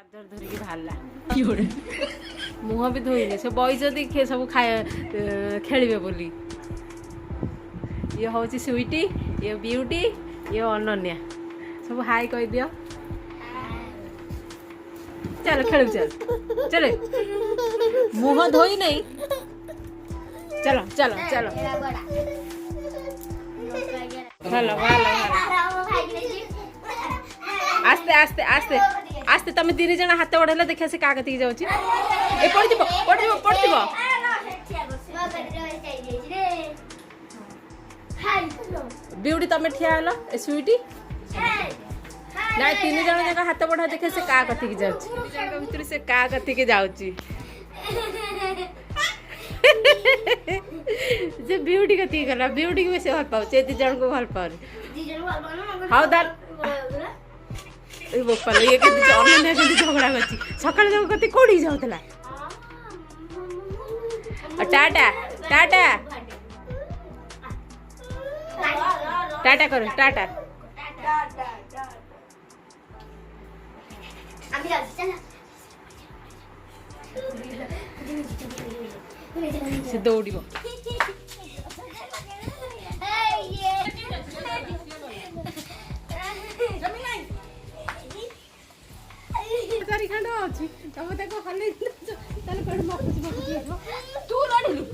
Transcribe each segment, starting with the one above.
charger धरिकी बाहरला मुह भी धोईने से बई सब खाए खेलिबे बोली ये हूँ स्वीटी ये ब्यूटी ये अनन्या सब हाय कह दियो चल खेल चल चले मुह धोई नहीं चलो चलो चलो हेलो हेलो आस्ते आस्ते आस्ते आस्ते तुम तीन जन हाथ बढ़ेला देखिए से क्या कति जाऊँ ए पड़ो पड़ो पड़ो ब्यूटी तुम ठिया हेलो ए स्वीटी ना तीन जन जगह हाथ बढ़ा देखिए से क्या कति जाऊँ भीतर से क्या कति जाऊँ जे ब्यूटी कति गला ब्यूटी को बेसी भल पाऊँ दी जन को भल पाऊँ हाँ दाल बोपाल ये अनन्या के झगड़ा कर सका कति कौड़ी जाऊला टाटा टाटा टाटा कर टाटा से दौड़ चारि खंड अच्छी तुम हल्ले तू लड़िलु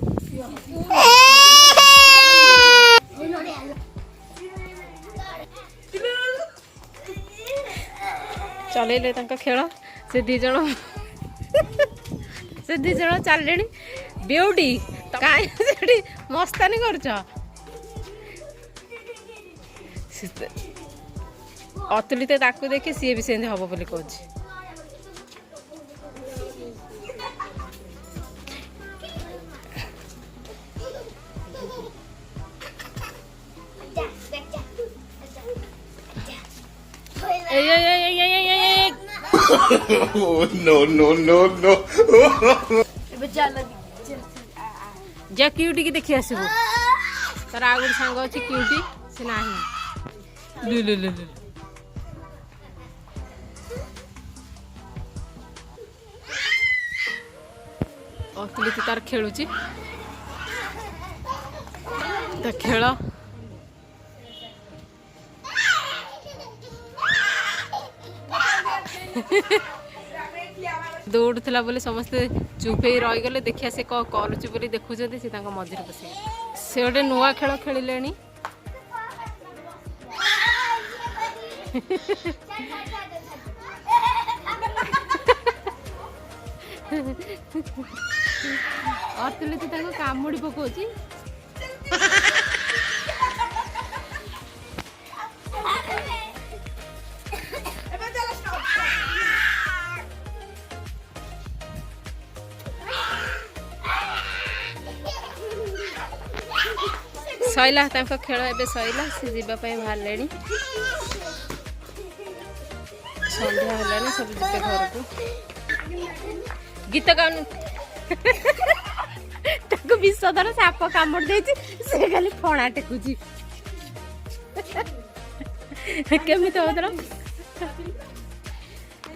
चलेले खेल से दी जन से दी जन चल ब्यूटी कहीं मस्तानी कर अतुलित ताकू देखी सी भी सेम हम बोली कहूँ no no no no जा क्यूटी की देखी आसबू तार आ गए सांग अच्छी क्यूटी से नहीं लु लु लु लु अतुलित तार खेलुची खेल दौड़ला बोले समस्ते चुप ही रहीगले देखिया से कौन करुच्ची बोली देखुं से मझे बस से गोटे नुआ खेल खेलिले अतुलित कामुड़ी पकाउची सैला खेल ए सैला सी जावाई बाहर संध्या है सब जीते घर को गीत गाउन विषधर साप कामुड़ दे खाली फणा टेकुची केमी होदर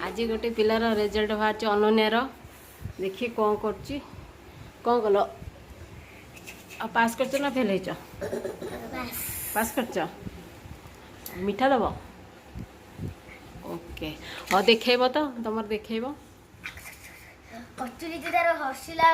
आज गोटे पिलार रिजल्ट बाहर अनन्यार देखिए कौन कर कौन कल पास कर ना फेल हो पास कर मीठा दब ओके हाँ देखेब तो तुम देखेब हसुला